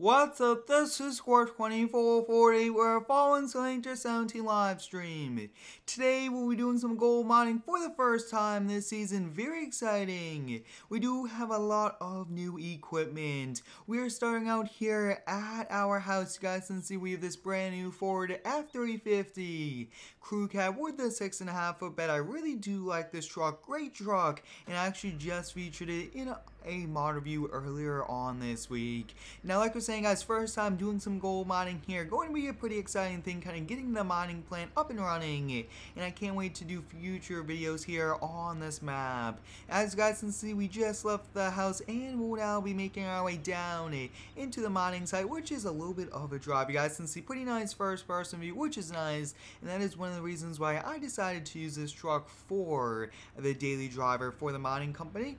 What's up? This is Score2440. We're following Slanger 17 live stream. Today we'll be doing some gold mining for the first time this season. Very exciting. We do have a lot of new equipment. We are starting out here at our house. You guys can see we have this brand new Ford F350 crew cab with the 6.5 foot bed. I really do like this truck. Great truck. And I actually just featured it in a mod review earlier on this week. Now, like I was saying, guys, first time doing some gold mining here. Going to be a pretty exciting thing, kind of getting the mining plant up and running. And I can't wait to do future videos here on this map. As you guys can see, we just left the house and we'll now be making our way down into the mining site, which is a little bit of a drive. You guys can see pretty nice first person view, which is nice. And that is one of the reasons why I decided to use this truck for the daily driver for the mining company.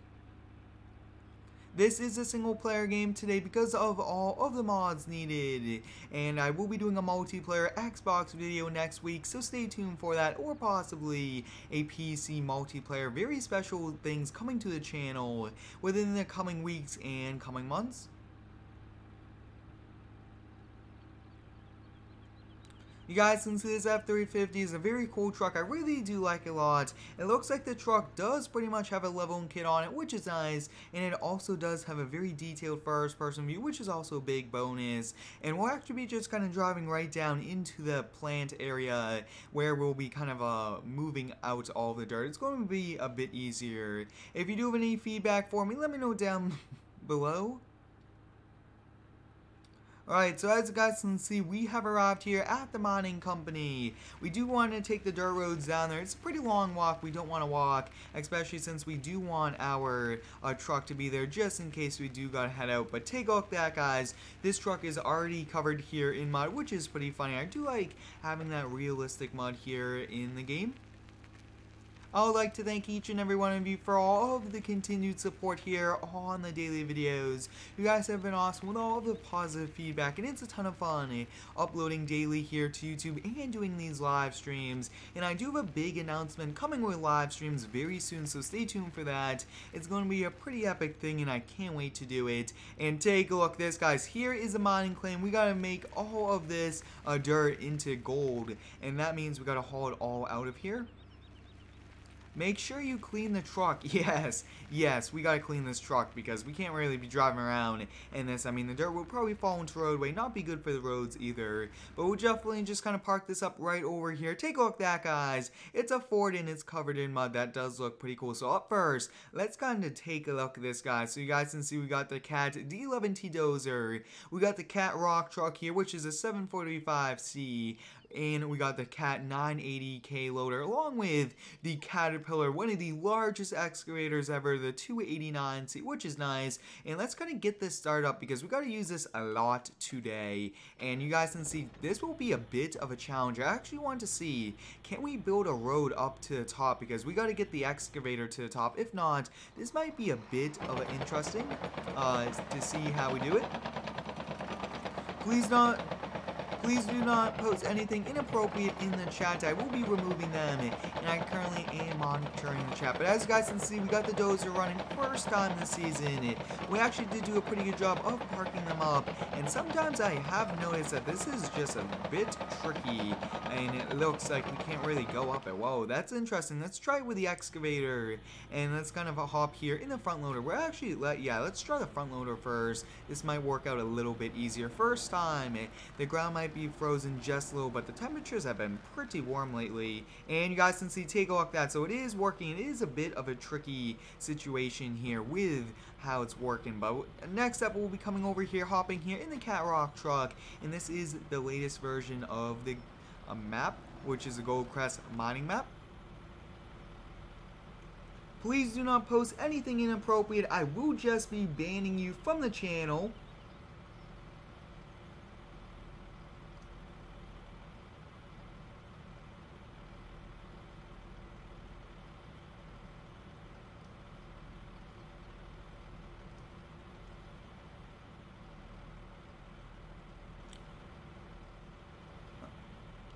This is a single player game today because of all of the mods needed, and I will be doing a multiplayer Xbox video next week, so stay tuned for that, or possibly a PC multiplayer. Very special things coming to the channel within the coming weeks and coming months. You guys can see this F350 is a very cool truck. I really do like it a lot. It looks like the truck does pretty much have a leveling kit on it, which is nice. And it also does have a very detailed first person view, which is also a big bonus. And we'll actually be just kind of driving right down into the plant area where we'll be kind of moving out all the dirt. It's going to be a bit easier. If you do have any feedback for me, let me know down below. Alright, so as you guys can see, we have arrived here at the mining company. We do want to take the dirt roads down there. It's a pretty long walk. We don't want to walk, especially since we do want our truck to be there just in case we do gotta head out. But take a look at that, guys. This truck is already covered here in mud, which is pretty funny. I do like having that realistic mud here in the game. I would like to thank each and every one of you for all of the continued support here on the daily videos. You guys have been awesome with all of the positive feedback, and it's a ton of fun uploading daily here to YouTube and doing these live streams. And I do have a big announcement coming with live streams very soon, so stay tuned for that. It's going to be a pretty epic thing, and I can't wait to do it. And take a look at this, guys. Here is a mining claim. We got to make all of this dirt into gold, and that means we got to haul it all out of here. Make sure you clean the truck. Yes, we gotta clean this truck because we can't really be driving around in this. I mean, the dirt will probably fall into the roadway, not be good for the roads either. But we'll definitely just kind of park this up right over here. Take a look at that, guys. It's a Ford and it's covered in mud. That does look pretty cool. So up first, let's kind of take a look at this, guys. So you guys can see we got the Cat D11T dozer. We got the Cat rock truck here, which is a 745C. And we got the Cat 980K loader, along with the Caterpillar, one of the largest excavators ever, the 289C, which is nice. And let's kind of get this started up because we got to use this a lot today. And you guys can see this will be a bit of a challenge. I actually want to see, can we build a road up to the top, because we got to get the excavator to the top. If not, this might be a bit of an interesting to see how we do it. Please do not post anything inappropriate in the chat. I will be removing them, and I currently am monitoring the chat. But as you guys can see, we got the dozer running first time this season. We actually did do a pretty good job of parking them up, and sometimes I have noticed that this is just a bit tricky, and it looks like we can't really go up it. Whoa, that's interesting. Let's try it with the excavator, and let's kind of hop here in the front loader. We're actually, let's try the front loader first. This might work out a little bit easier. First time, the ground might be frozen just a little, but the temperatures have been pretty warm lately, and you guys can see, take a look at that. So it is working. It is a bit of a tricky situation here with how it's working, but next up we'll be coming over here, hopping here in the Cat rock truck, and this is the latest version of the map, which is the Goldcrest mining map. Please do not post anything inappropriate. I will just be banning you from the channel.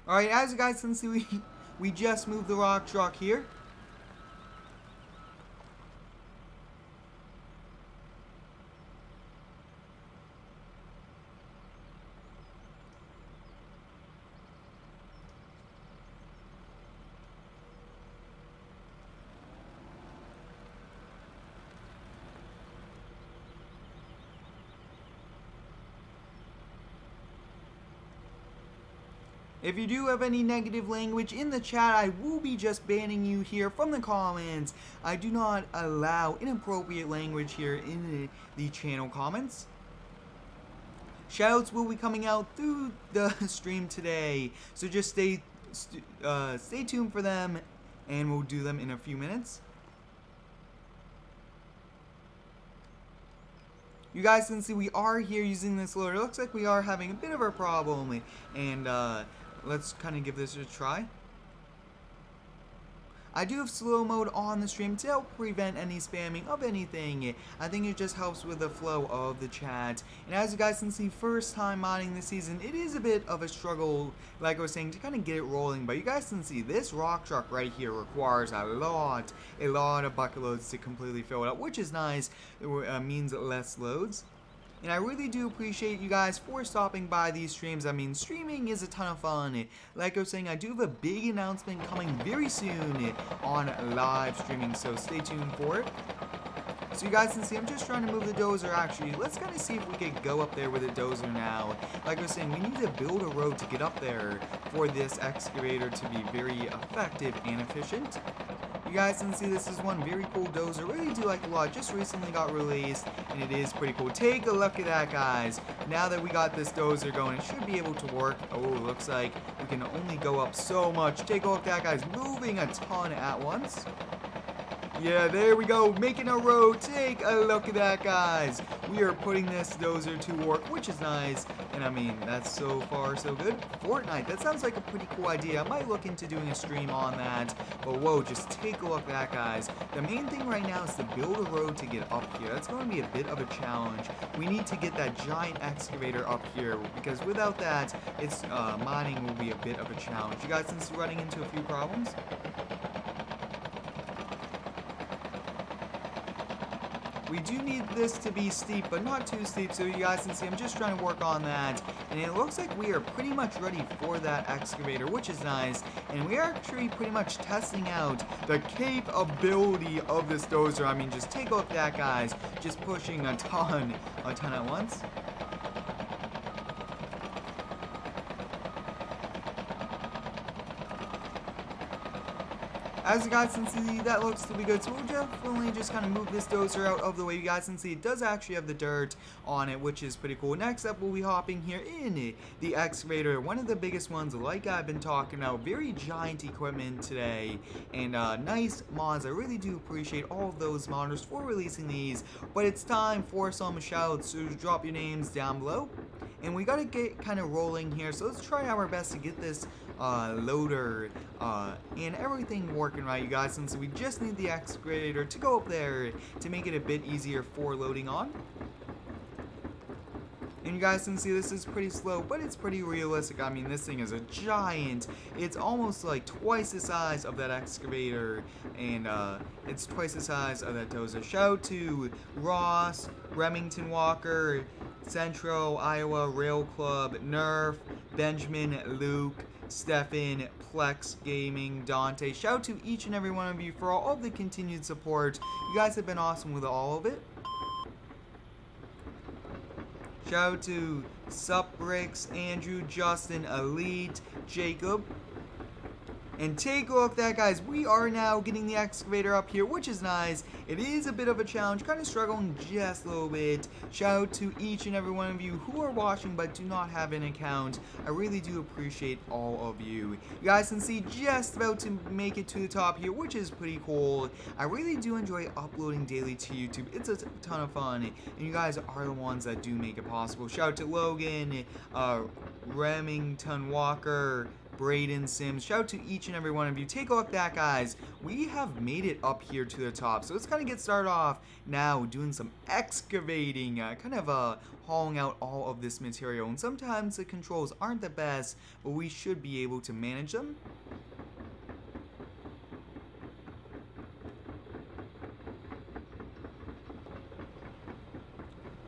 Alright, as you guys can see, we just moved the rock truck here. If you do have any negative language in the chat, I will be just banning you here from the comments. I do not allow inappropriate language here in the channel comments. Shoutouts will be coming out through the stream today, so just stay tuned for them, and we'll do them in a few minutes. You guys can see we are here using this loader. It looks like we are having a bit of a problem, and let's kind of give this a try. I do have slow mode on the stream to help prevent any spamming of anything. I think it just helps with the flow of the chat. And as you guys can see, first time modding this season, it is a bit of a struggle, like I was saying, to kind of get it rolling. But you guys can see this rock truck right here requires a lot of bucket loads to completely fill it up, which is nice. It means less loads. And I really do appreciate you guys for stopping by these streams. I mean, streaming is a ton of fun. Like I was saying, I do have a big announcement coming very soon on live streaming, so stay tuned for it. So you guys can see, I'm just trying to move the dozer. Actually, let's kind of see if we could go up there with a dozer now. Like I was saying, we need to build a road to get up there for this excavator to be very effective and efficient. You guys can see this is one very cool dozer. Really do like a lot. Just recently got released, and it is pretty cool. Take a look at that, guys. Now that we got this dozer going, it should be able to work. Oh, looks like we can only go up so much. Take a look at that, guys. Moving a ton at once. Yeah, there we go, making a road. Take a look at that, guys. We are putting this dozer to work, which is nice. And I mean, that's so far so good. Fortnite, that sounds like a pretty cool idea. I might look into doing a stream on that. But whoa, just take a look at that, guys. The main thing right now is to build a road to get up here. That's going to be a bit of a challenge. We need to get that giant excavator up here, because without that, it's mining will be a bit of a challenge. You guys can see running into a few problems. We do need this to be steep, but not too steep, so you guys can see I'm just trying to work on that. And it looks like we are pretty much ready for that excavator, which is nice. And we are actually pretty much testing out the capability of this dozer. I mean, just take a look at that, guys. Just pushing a ton at once. As you guys can see, that looks to be good, so we'll definitely just kind of move this dozer out of the way. You guys can see it does actually have the dirt on it, which is pretty cool. Next up, we'll be hopping here in the excavator, one of the biggest ones, like I've been talking about. Very giant equipment today, and nice mods. I really do appreciate all of those modders for releasing these, but it's time for some shoutouts, so drop your names down below. And we gotta get kind of rolling here, so let's try our best to get this loader and everything working right, you guys, since we just need the excavator to go up there to make it a bit easier for loading on. And you guys can see this is pretty slow, but it's pretty realistic. I mean, this thing is a giant. It's almost like twice the size of that excavator, and it's twice the size of that dozer. Shout out to Ross, Remington Walker, Centro, Iowa, Rail Club, Nerf, Benjamin, Luke, Stefan, Plex Gaming, Dante. Shout out to each and every one of you for all of the continued support. You guys have been awesome with all of it. Shout out to Supbricks, Andrew, Justin, Elite, Jacob. And take a look at that, guys. We are now getting the excavator up here, which is nice. It is a bit of a challenge, kind of struggling just a little bit. Shout out to each and every one of you who are watching but do not have an account. I really do appreciate all of you. You guys can see just about to make it to the top here, which is pretty cool. I really do enjoy uploading daily to YouTube. It's a ton of fun, and you guys are the ones that do make it possible. Shout out to Logan, Remington Walker, Braden Sims. Shout out to each and every one of you. Take a look at that, guys. We have made it up here to the top. So let's kind of get started off now doing some excavating, kind of hauling out all of this material. And sometimes the controls aren't the best, but we should be able to manage them.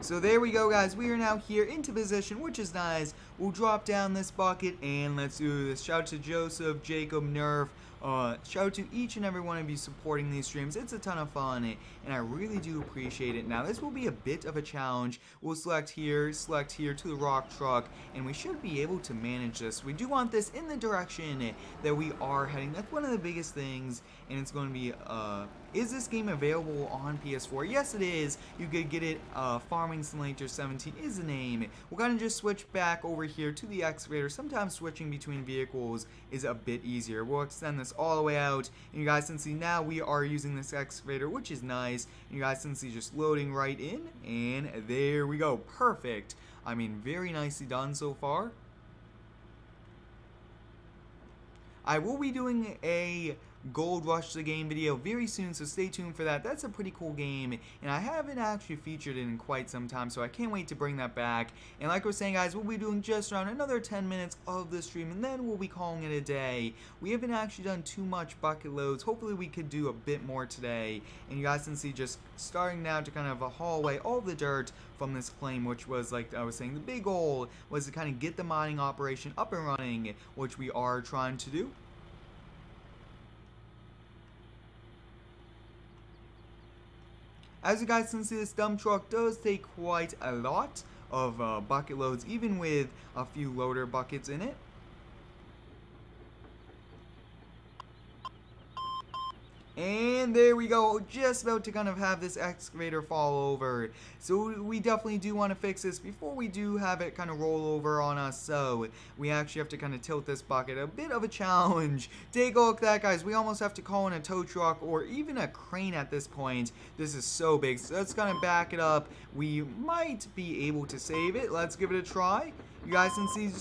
So there we go, guys. We are now here into position, which is nice. We'll drop down this bucket, and let's do this. Shout out to Joseph, Jacob, Nerf. Shout out to each and every one of you supporting these streams. It's a ton of fun, and I really do appreciate it. Now, this will be a bit of a challenge. We'll select here to the rock truck, and we should be able to manage this. We do want this in the direction that we are heading. That's one of the biggest things, and it's going to be, is this game available on PS4? Yes, it is. You could get it, Farming Simulator 17 is the name. We're going to just switch back over here to the excavator. Sometimes switching between vehicles is a bit easier. We'll extend this all the way out, and you guys can see now we are using this excavator, which is nice. And you guys can see just loading right in, and there we go. Perfect. I mean, very nicely done so far. I will be doing a Gold Rush the Game video very soon, so stay tuned for that. That's a pretty cool game, and I haven't actually featured it in quite some time, so I can't wait to bring that back. And like I was saying, guys, we'll be doing just around another 10 minutes of the stream, and then we'll be calling it a day. We haven't actually done too much bucket loads. Hopefully we could do a bit more today, and you guys can see just starting now to kind of haul away all the dirt from this claim, which was, like I was saying, the big goal was to kind of get the mining operation up and running, which we are trying to do. As you guys can see, this dump truck does take quite a lot of bucket loads, even with a few loader buckets in it. And there we go, just about to kind of have this excavator fall over. So we definitely do want to fix this before we do have it kind of roll over on us. So we actually have to kind of tilt this bucket. A bit of a challenge. Take a look at that, guys. We almost have to call in a tow truck or even a crane at this point. This is so big. So let's kind of back it up. We might be able to save it. Let's give it a try. You guys can see,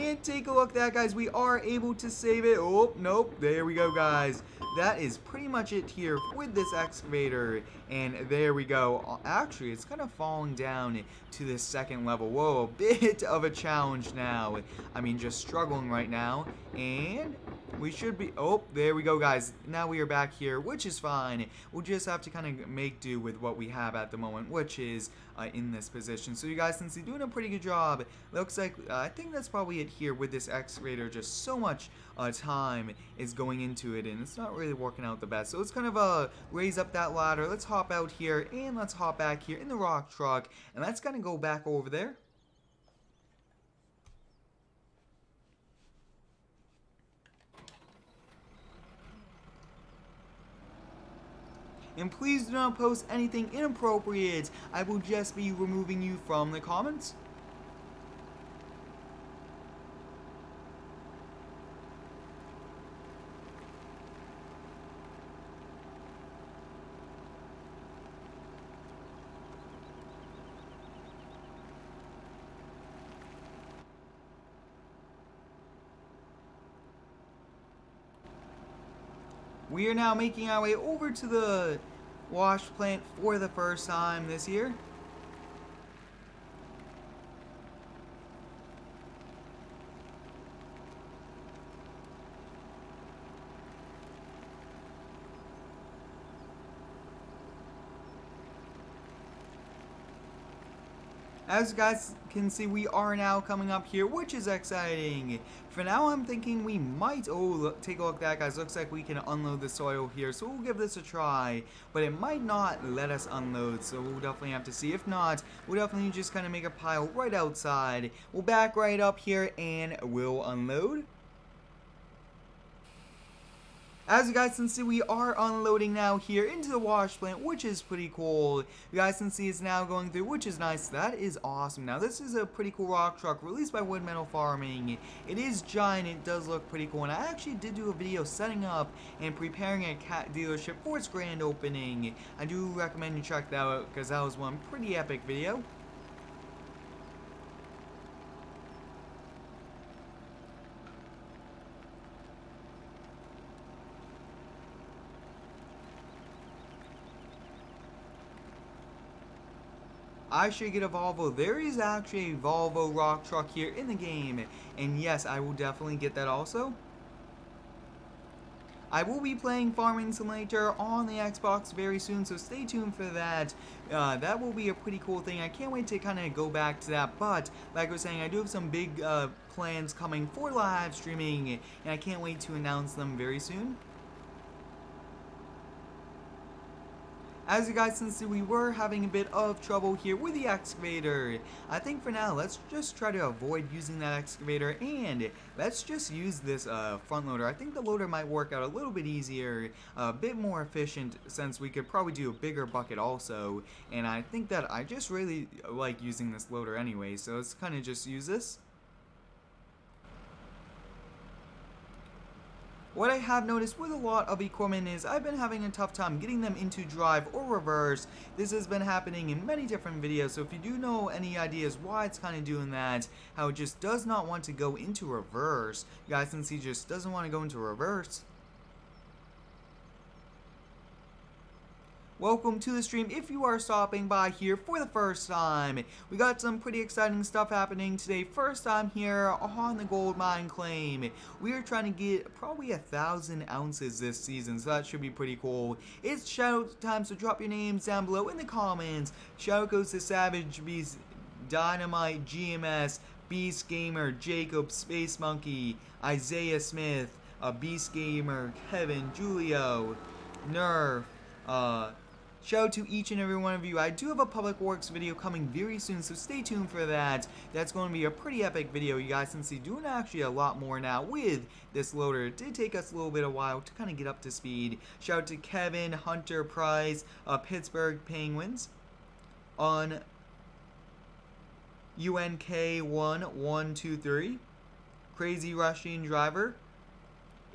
and take a look at that, guys. We are able to save it. Oh, nope. There we go, guys. That is pretty much it here with this excavator. And there we go. Actually, it's kind of falling down to the second level. Whoa, a bit of a challenge now. I mean, just struggling right now. And we should be, oh, there we go, guys. Now we are back here, which is fine. We'll just have to kind of make do with what we have at the moment, which is in this position. So you guys can see, doing a pretty good job. Looks like, I think that's probably it here with this excavator. Just so much time is going into it, and it's not really working out the best. So let's kind of raise up that ladder. Let's hop out here, and let's hop back here in the rock truck, and let's kind of go back over there. And please do not post anything inappropriate. I will just be removing you from the comments. We are now making our way over to the wash plant for the first time this year. As you guys can see, we are now coming up here, which is exciting. For now, I'm thinking we might, oh, look, take a look at that, guys. Looks like we can unload the soil here, so we'll give this a try. But it might not let us unload, so we'll definitely have to see. If not, we'll definitely just kind of make a pile right outside. We'll back right up here, and we'll unload. As you guys can see, we are unloading now here into the wash plant, which is pretty cool. You guys can see it's now going through, which is nice. That is awesome. Now, this is a pretty cool rock truck released by Wood Metal Farming. It is giant. It does look pretty cool. And I actually did do a video setting up and preparing a cat dealership for its grand opening. I do recommend you check that out because that was one pretty epic video. I should get a Volvo. There is actually a Volvo rock truck here in the game, and yes, I will definitely get that also. I will be playing Farming Simulator on the Xbox very soon, so stay tuned for that. That will be a pretty cool thing. I can't wait to kind of go back to that, but like I was saying, I do have some big plans coming for live streaming, and I can't wait to announce them very soon. As you guys can see, we were having a bit of trouble here with the excavator. I think for now, let's just try to avoid using that excavator, and let's just use this front loader. I think the loader might work out a little bit easier, a bit more efficient, since we could probably do a bigger bucket also. And I think that I just really like using this loader anyway, so let's kind of just use this. What I have noticed with a lot of equipment is I've been having a tough time getting them into drive or reverse. This has been happening in many different videos, so if you do know any ideas why it's kind of doing that, how it just does not want to go into reverse, you guys can see just doesn't want to go into reverse. Welcome to the stream if you are stopping by here for the first time. We got some pretty exciting stuff happening today. First time here on the gold mine claim. We are trying to get probably 1,000 ounces this season, so that should be pretty cool. It's shoutout time, so drop your names down below in the comments. Shout goes to Savage Beast, Dynamite, GMS, Beast Gamer, Jacob, Space Monkey, Isaiah Smith, Beast Gamer, Kevin, Julio, Nerf, shout out to each and every one of you. I do have a public works video coming very soon, so stay tuned for that. That's going to be a pretty epic video. You guys can see doing actually a lot more now with this loader. It did take us a little bit of while to kind of get up to speed. Shout out to Kevin, Hunter Price, Pittsburgh Penguins on UNK1123, Crazy Rushing Driver.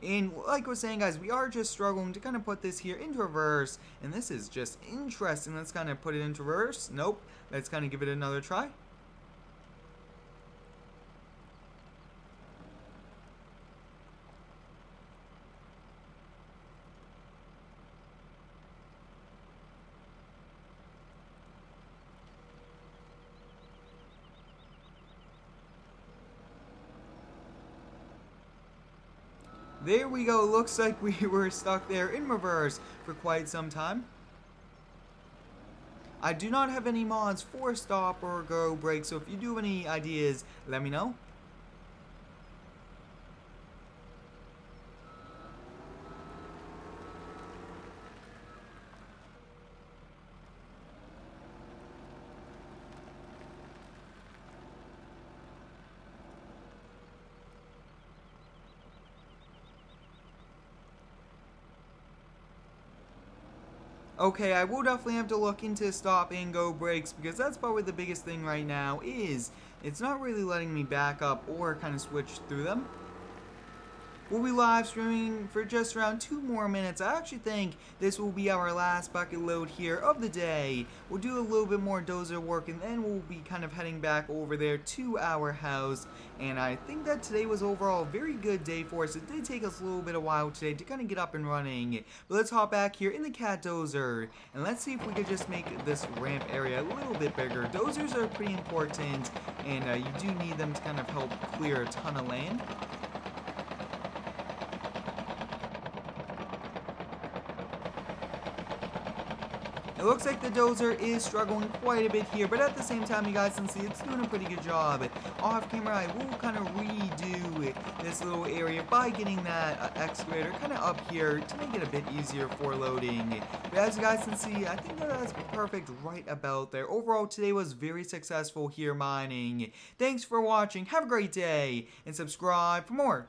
And like I was saying, guys, we are just struggling to kind of put this here into reverse, and this is just interesting. Let's kind of put it into reverse. Nope. Let's kind of give it another try. There we go. Looks like we were stuck there in reverse for quite some time. I do not have any mods for stop or go break, so if you do have any ideas, let me know. Okay, I will definitely have to look into stop and go brakes, because that's probably the biggest thing right now is it's not really letting me back up or kind of switch through them. We'll be live streaming for just around 2 more minutes. I actually think this will be our last bucket load here of the day. We'll do a little bit more dozer work, and then we'll be kind of heading back over there to our house. And I think that today was overall a very good day for us. It did take us a little bit of while today to kind of get up and running. But let's hop back here in the cat dozer, and let's see if we could just make this ramp area a little bit bigger. Dozers are pretty important, and you do need them to kind of help clear a ton of land. It looks like the dozer is struggling quite a bit here, but at the same time, you guys can see it's doing a pretty good job. Off camera, I will kind of redo this little area by getting that excavator kind of up here to make it a bit easier for loading. But as you guys can see, I think that's perfect right about there. Overall, today was very successful here mining. Thanks for watching, have a great day, and subscribe for more.